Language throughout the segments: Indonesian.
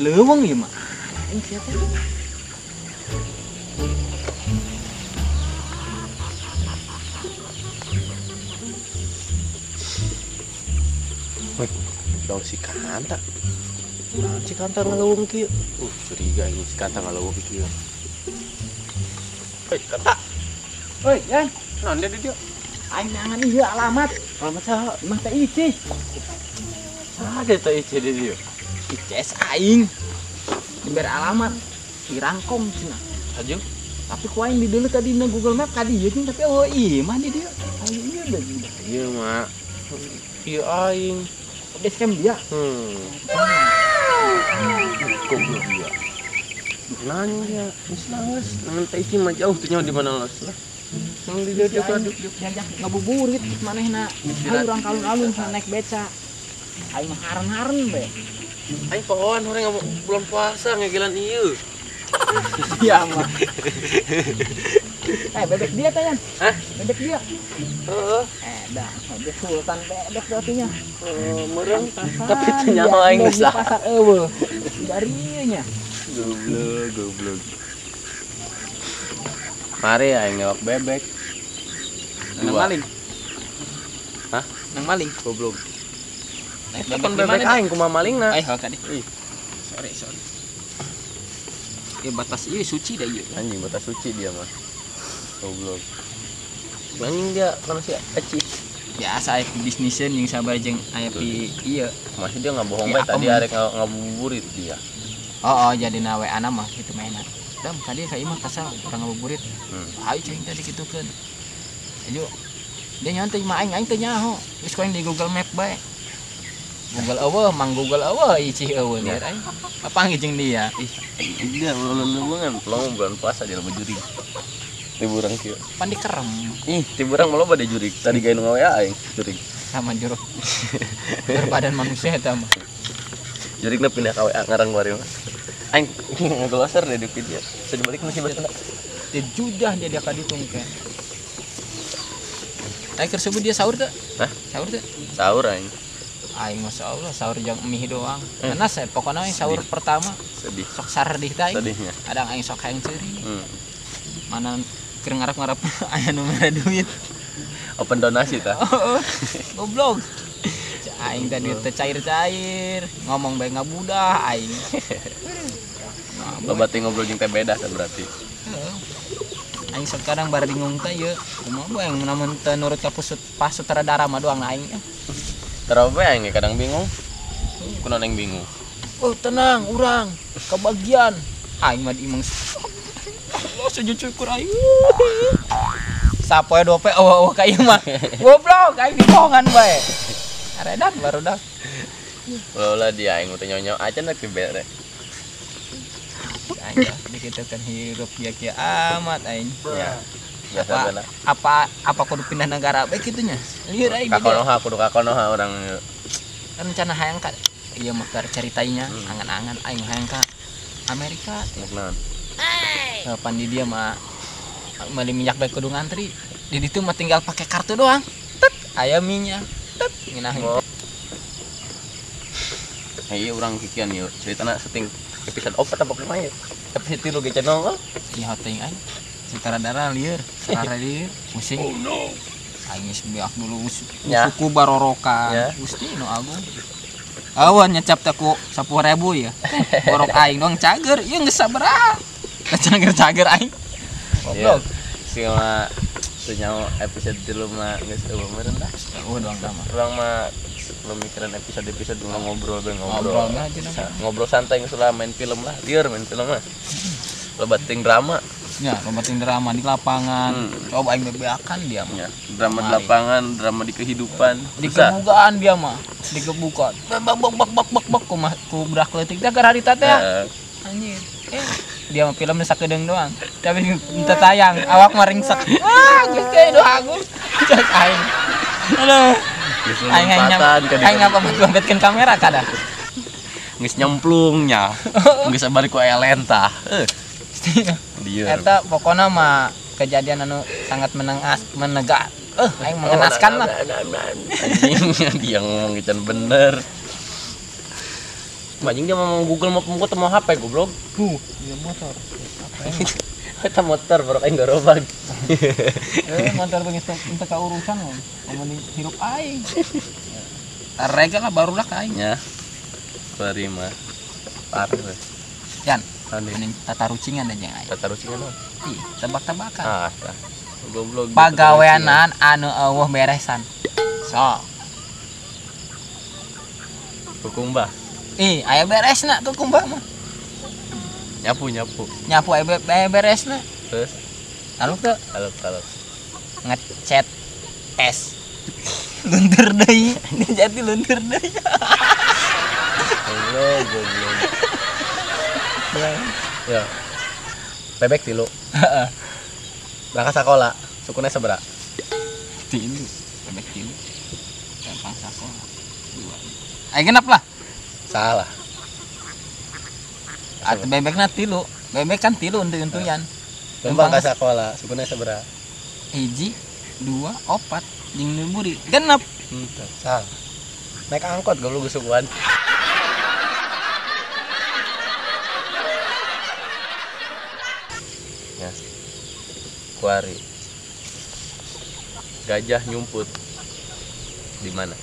leuweung ieu mah. Aing siapa? Dong si Kanta. Si Kanta ngaleuweung kieu. Curiga ini si Kanta ngaleuweung kieu. Hei, Kanta. Hoi, Yan. Naon dia di dieu? Aing nangan ieu alamat. Alamat saha? Imah teh Ici. Ada teh ieu di dieu. ICS aing. Diberi alamat Irangkong cenah. Aju. Tapi ku aing di dulu tadi na Google Map ka dieu cenah tapi oh imah di dieu. Aing ieu da. Ieu mah. Ieu aing. Base camp dia. Goblok dia. Nanya dia, geus nangis. Nangan teh ieu mah jauh teh nyawa di mana los lah. Nang di dieu kan diajak ngabuburit manehna. Hayu urang kalun-alun naik beca. Aing mah haren-haren be. aing pohon orang ngomong bulan puasa ngegelan ieu. Iya mah. Bebek dia teh Yan. Hah? Bebek dia. Heeh. Dah, bebek sultan bebek berarti nya. Meureun tapi teh nyawa aing geus lah. Pasar eueuh. Dari ieu nya. Goblok. Mari aing ngewak bebek. Nang maling. Hah? Nang maling. Goblok. Bebek Bebek aing kumaha malingna. Ai hal tadi. Sorry. Ya batas ieu suci dah ieu. Anjing batas suci dia mah. Goblok. Anjing dia kana si Aci. Biasa aya bisniseun jeung sabar jeung aya pi ieu. Masih dia ngabohong Ya, bae tadi apa, arek ngabuburit dia. Oh, jadi WA na mah kitu mainna. Dam tadi ka imah kasal urang ngabuburit. Ayo cing tadi kitukeun. Ayo. Dia nyantai mah aing teh nyaho. Geus ku di Google Map bae. Google eueuh, mang Google eueuh icih eueuh liar aing. Apa jeung dia? Dia leuleungan pelong bulan puasa dia loba jurig. Tiburang kieu. Pan dikerem Tiburang mah loba di jurig. Tadi gawe nu ngawe aing jurig. sama jeruk. Berbadan manusia eta mah. Jurigna pindah ka WA ngarang bari mah. Aing ngegloser deh di video. Bisa dibalik masih baca. Dia judah dia ka ditung ke. Aing keur sebut dia sahur teh? Hah? Sahur teh? Sahur aing. Aing masyaallah sahur jam mie doang. Karena saya pokoknya aing sahur pertama Sedih. sok sardih teh aing. Sedihnya. Kadang aing sok hayang ceuring. Mana keur ngarep-ngarep aya nu mere duit. Open donasi tah. Goblok. Aing tadi teh cair-cair, ngomong bae ngabudah aing. Loba teh ngobrol jeung teh beda teh berarti. Aing sekarang bar bingung teh ieu. Kumaha bae yang namun teu nurut ka pas sutradara mah doang aing. Terus bae aing kadang bingung. Kunaon aing bingung. Oh, tenang, urang. Kebagian. Aing mah diimeng. Allah sujud syukur aing. Sapoe dope eueuh ka ieu mah. Goblok, aing dibohongan bae. Aredan baru dah. Ulah dia aing teh nyonyo acan rek dibere. Aing dikitakeun hirup kieu amat aing. Ya. Biasa bae. Apa kudu pindah negara bae kitu nya. Lieur aing Kakonoha kudu kakonoha urang rencana hayang ka ieu mah caritainya angan-angan aing hayang ka Amerika teh. naon. Pan di dia mah meuli minyak bae kudu ngantri. Di ditu mah tinggal pakai kartu doang. Tet aya minyak. Tet ngeunah itu. Ieu urang kikian ieu ceritana syuting episode 4 apa kumaha ya? Episode 3 ge channel. Ieu teuing aing. Sutradara lieur, sarara lieur, musik. Oh no. Aing geus biak dulu suku baroroka. Gusti nu agung. Awan nyecap teh ku 10.000 ya. Borok aing doang cager, ieu geus sabaraha. Cager aing. Goblok. Si mah teu nyaho episode 3 mah geus eueuh meureun dah. Doang mah. Urang mah belum mikiran episode ngobrol ngobrol santai geus lah main film lah. Lieur main film mah. Loba ting drama. Ya, lobatin drama di lapangan. Coba aing bebeakan dia mah. Ya, drama di lapangan, drama di kehidupan. Di kebukaan dia mah. Di kebukaan. Bak ku berak leutik teh keur harita teh. Anjir. Dia mah filmnya sakedeung doang. Tapi teu tayang, awak mah ringsek. Gusti doa aku. Cek aing. Aduh. Aing ngapa bangkitkeun kamera kada? Geus nyemplungnya. Geus sabari ku aya lentah. Eta pokona mah kejadian anu sangat menegak. Aing mengenaskan lah. Anjing dia ngomong gitu bener. Anjing dia mau Google Map gua mau HP goblok. Dia motor. Apa ini? Kita motor baru aing gerobak. Motor begitu untuk ka urusan mah. Ngomongin hirup aing. Tarega lah barulah ka aing. Ya. Bari mah. Parah we. Yan, Ane ini tata rucingan aja aing. tata rucingan naon? Ih, tebak-tebakan. Tah. Goblok. Pagaweanan anu eueuh beresan. Sok. Kukumba. Aya beresna ke kumbah mah. Nyapu. Nyapu aya beresna. Terus Lalu teu kalau ngechat es. Luntur deui, jadi luntur deui. goblok. Ya. Bebek tilu. Heeh. Berangkat sekolah, sukuna sabaraha? Tilu, bebek tilu. Gampang sakola. 2. Aya genep lah. Salah. Atuh bebekna tilu. Bebek kan tilu untu-untuyan. Gampang ka sekolah, sukuna sabaraha? 1, 2, 4 jeung liburi. Genep. Henteu, salah. Naik angkot goblok gesukuan. Ya. Kuari. Gajah nyumput di mana?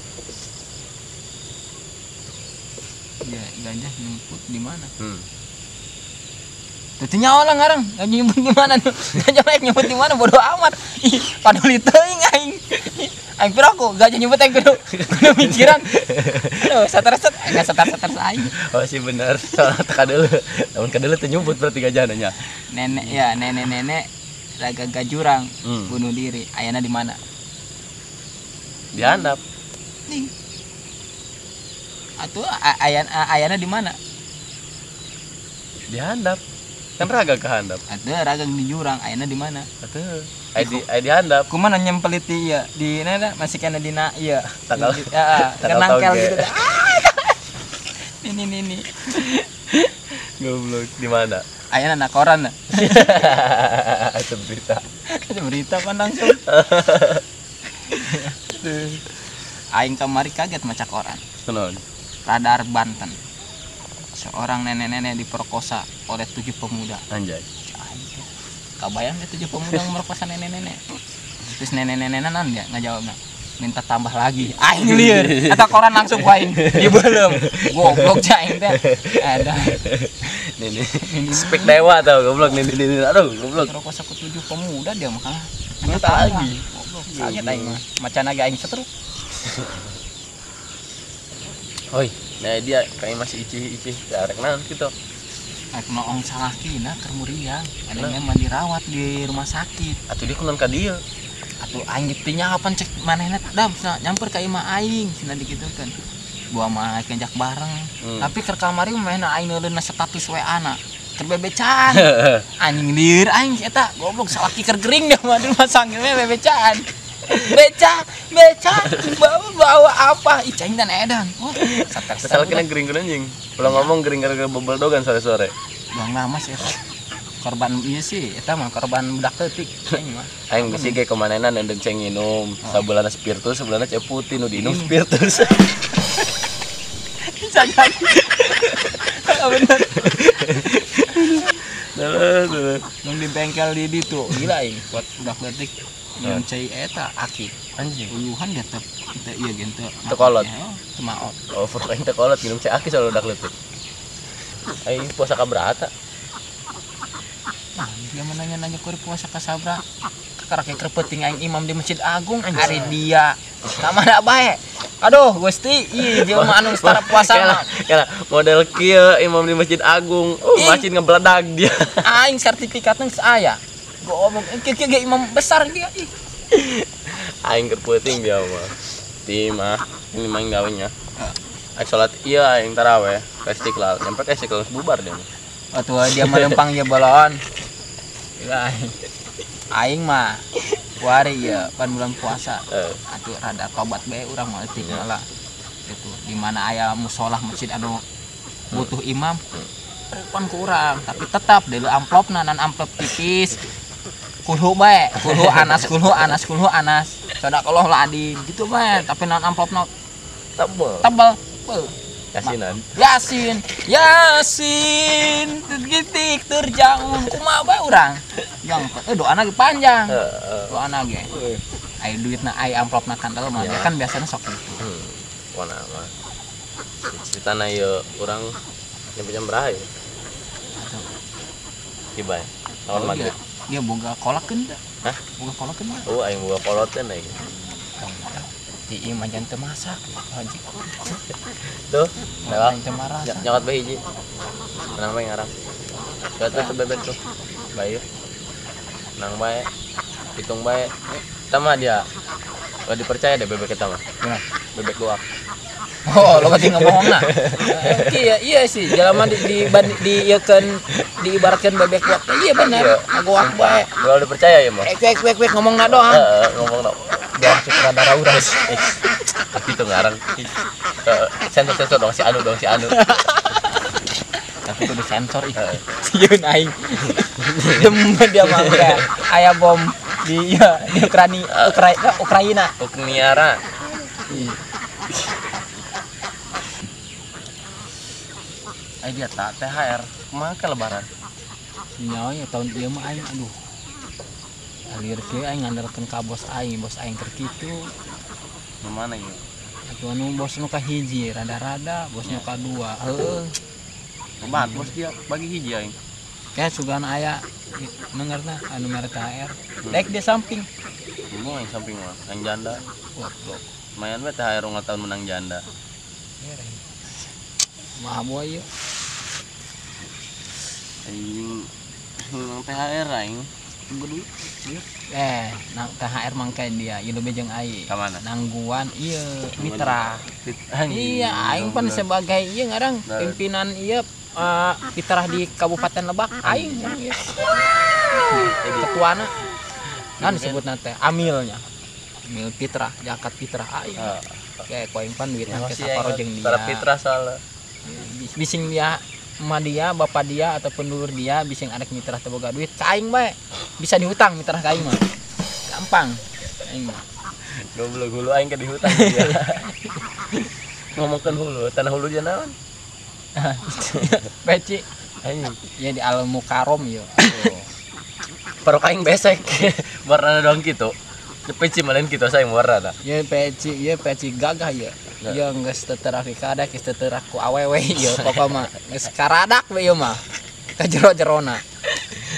Ya, gajah nyumput di mana? Tentunya orang ngarang, gajah nyumput di mana tuh? Gajah baik nyumput di mana bodo amat. Ih, paduli teuing aing. Aing pira kok gajah nyumput aing kudu mikiran. Aduh, satar-satar enggak satar-satar aing. Oh sih benar. Soalnya kadeuleut. Lamun kadeuleut teh nyumput berarti gajah nanya. Nenek laga jurang bunuh diri. Ayana di mana? Dihandap. Nih. Atuh ayana di mana? Dihandap. Kan raga kehandap. Atuh raga di jurang, ayana di mana? Atuh. Ai dihandap. Kumaha nyempelit ieu di nana masih kana dina ieu. Tanggal. Heeh, kenangkel gitu. Ini. Goblok di mana? Ayana na koran. Itu berita. Ada berita kan langsung. Aing kamari kaget maca koran. Kenon. Radar Banten. Seorang nenek-nenek diperkosa oleh 7 pemuda. Anjay. Kabayang deh 7 pemuda memerkosa nenek-nenek. Terus nenek-nenek naon dia ngajawabna? Minta tambah lagi. Aing lieur. Eta koran langsung ku aing. Ieu belum. Goblok aing teh. Ada. Ini spek dewa tau goblok ini. Aduh goblok. Diperkosa ku 7 pemuda dia mah kalah. Minta lagi. Goblok. Kaget aing mah. Macan naga aing setruk. Oi, nah dia kayak masih icih darek naon gitu. Aku noong salakina keur muriang. Ada memang dirawat di rumah sakit. Atuh dia kunaon ka dieu? Atuh aing gitunya kapan cek manehna dam nyamper ka imah aing cenah digitukeun. Gua mah kenjak bareng. Tapi keur kamari manehna aing neuleuna status WA-na. Keur bebecan. Anjing lieur aing eta goblok salaki keur gering dah mah di rumah sakit bebecan. Beca, bawa apa? Icing dan edan. Oh, Asal kena gering anjing. Pulang ngomong gering gara-gara bobol dogan sore-sore. Bang lama sih eta. Korban ieu sih eta mah korban budak leutik aing mah. Aing bisi ge kemanenan endeng ceng nginum. Sabulana spiritus, sabulana cek putih nu diinum spiritus. Jangan. Bener. Nah. Nung di bengkel di ditu gila aing buat budak leutik. Yang cai eta akib Anjing. uyuhan dia teu ieu gen teu kolot. Teu maot. Oh, pokoknya teh kolot minum cek aki selalu dak leutik. Aing puasa kaberata? Nah, dia menanya-nanya ku puasa ka sabra. Karake keur peuting aing imam di Masjid Agung ari dia. Ka mana bae? Aduh, Gusti, ieu jelema anu setara puasa mah. Ya, model kieu imam di Masjid Agung. Masjid ngebledag dia. Aing sertifikatna geus aya. Goblok, kieu imam besar dia. Aing keur peuting dia mah. Di mah ini mah gawenya. Aing salat ieu aing tarawih ka Istiqlal. Nyampe ka Istiqlal bubar dia. Atuh dia melempang je balon. Aing mah kuari ya pan bulan puasa. Atuh rada tobat bae urang mah teh malah. Itu di mana aya musholah masjid anu butuh imam. Pan ku urang, tapi tetap deuleu amplopna nan amplop tipis. Kulhu bae, kulhu anas. Sadaqallahu adin gitu bae, tapi nan amplopna tebel. Tebal. Yasinan. Yasin titik terjauh kumaha bae urang yang doa lagi panjang doa lagi ai duitna ai amplopna kandel mah kan biasanya sok itu Wana mah ceritana ieu urang nyampe jam berapa ya tiba lawan maghrib dia boga kolakeun teh hah boga kolakeun mah oh aing boga koloten aing di imajan teu masak haji tuh lewat cemara nyokot bae hiji menang bae ngarang tuh bebek tuh bae menang bae hitung bae kita mah dia kalau dipercaya deh bebek kita mah bebek luak oh lo berarti ngomongna iya sih jelema diieukeun diibaratkeun bebek luak iya bener ngaguak bae kalau dipercaya ya mah kwek ngomongna doang ngomongna dia sutradara urang tapi itu ngarang sensor dong si anu tapi kudu sensor sieun aing dia mangga aya bom di Ukraina dia tak THR kumaha lebaran nyawa ya tahun ieu mah aing aduh alir ke aing ngandalkeun ka bos aing keur kitu mana ieu atuh anu bos nu ka hiji rada-rada bosnya ka dua heueuh obat bos dia bagi hiji aing kayak sugan aya mengerna anu mere THR dek di samping ngomong yang samping mah yang janda goblok lumayan we THR ulang tahun menang janda maha boy ieu aing menang THR aing duit nang THR mangke dia ieu lebih jeung aing ka mana nangguan ieu mitra iya aing pan sebagai ieu ngarang pimpinan ieu fitrah di Kabupaten Lebak aing ketuana kan disebutna teh amil fitrah jakat fitrah aing kayak koing pan duitna ke saparo jeung dia para fitrah salah bising dia emak dia bapak dia atau pendulur dia bising anak mitra teh boga duit ka aing bae bisa dihutang mitra ka aing mah gampang aing goblok hulu aing ke dihutang dia ngomongkeun hulu tanah hulu dia naon peci anjing ya di Al Mukarrom ya parok aing besek warna doang kitu peci malen kitu saya warna ya peci gagah ya ya geus teu teurak dikadak geus teu teurak ku awewe ya pokokna mah geus karadak we ieu mah ka jero-jerona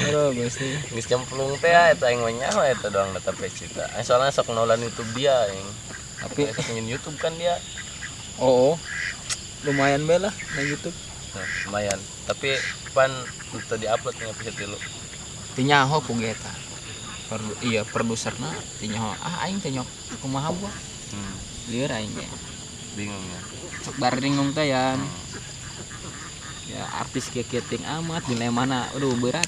aduh Gusti geus cemplung teh eta aing mah nyaho eta doang data peci teh soalnya sok nolan YouTube dia aing tapi sok nyin YouTube kan dia lumayan bae lah na YouTube lumayan tapi pan untuk diupload nya episode dulu teu nyaho ku eta produserna teu nyaho aing teh nyok kumaha buah lieur aing ge bingung ya sok baringung teh ya artis kieu ting amat nilai mana aduh berat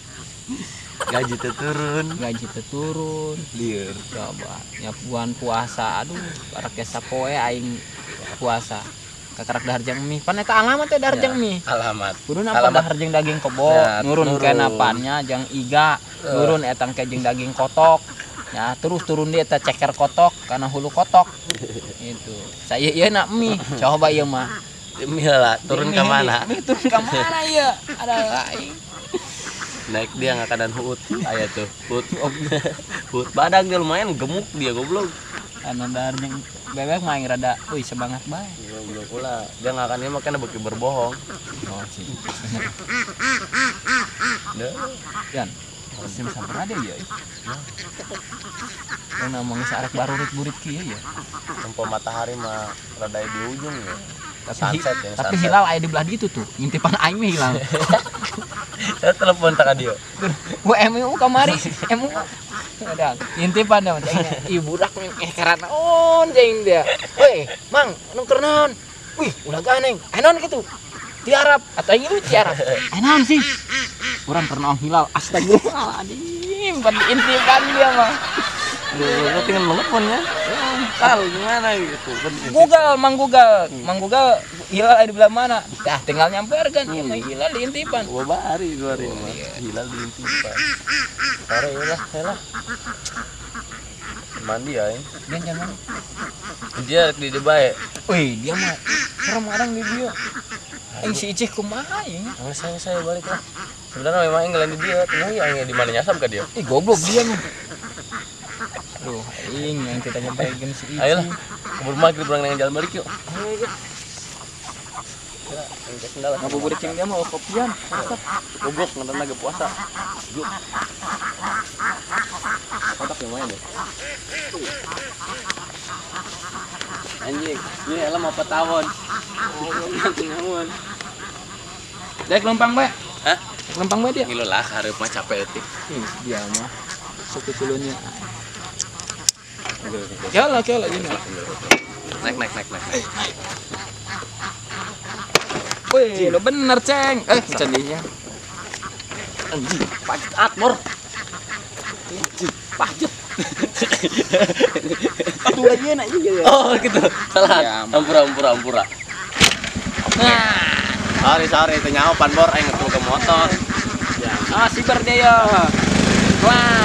gaji teh turun lieur coba nya bulan puasa aduh barake sapoe aing puasa kakarak daharjang mie pan eta alamat teh daharjang mie alamat turun apa daharjang daging kebo nurun kana pannya jang iga nurun etang ke jeung daging kotok ya terus turun dia eta ceker kotok kana hulu kotok itu saya ieu na mie coba ieu mah mie lah turun ka mana turun ka mana ieu ada aing naik dia ngakadan huut aya tuh huut badag dia lumayan gemuk dia goblok anu daharjang bebek mah aing rada semangat bae goblok pula dia ngakannya mah kana beuki berbohong sih yan sim sabar ada ya ngomong sarek barurit-burit kieu ya tempo matahari mah rada di ujung ya sunset ya tapi hilal aya di belah ditu tuh ngintipan aing mah hilang saya telepon tak dia MU kamari MU ada ngintipan dah cengnya ibu budak karana ceng dia weh mang anu keur naon wih ulah ganeng naon kitu tiarap atau ieu tiarap naon sih urang keur naon hilal astagfirullahaladzim pan diintipan dia mah lu tinggal telepon ya tahu gimana gitu Mang Google hilal ada di belah mana dah tinggal nyamperkan ieu mah hilal diintipan bari mah hilal diintipan sore lah mandi aing dan jangan dia di bae Wih, dia mah serem orang di dia. Si Icih kumaha ya? Saya balik lah. Sebenarnya memang enggak di dia, tengah yang di mana nyasam ke dia. Goblok dia mah. Aduh, yang kita nyampaikan si Icih. Ayolah, keburu maghrib orang yang jalan balik yuk. Ayo. Ngabuburit yang dia mau kopian. Goblok nonton lagi puasa. Yuk. Kotak yang mana deh? Anjing, ini alam apa tawon? Ngomong. Dek lempang bae. Hah? Lempang bae dia. Gila lah, hareup mah capek eutik. Dia mah suku culunnya. Ya lah gini. Naik. Wih, lo bener, Ceng. Candinya. Anjing, pajut atmor. Pajut. Aduh aja enak juga ya. Oh, gitu. Salah. Ya, Ampura. Nah. Sorry, itu nyawa pan bor aing ngetu ke motor. Ya. Ah, siber dia ya. Wah.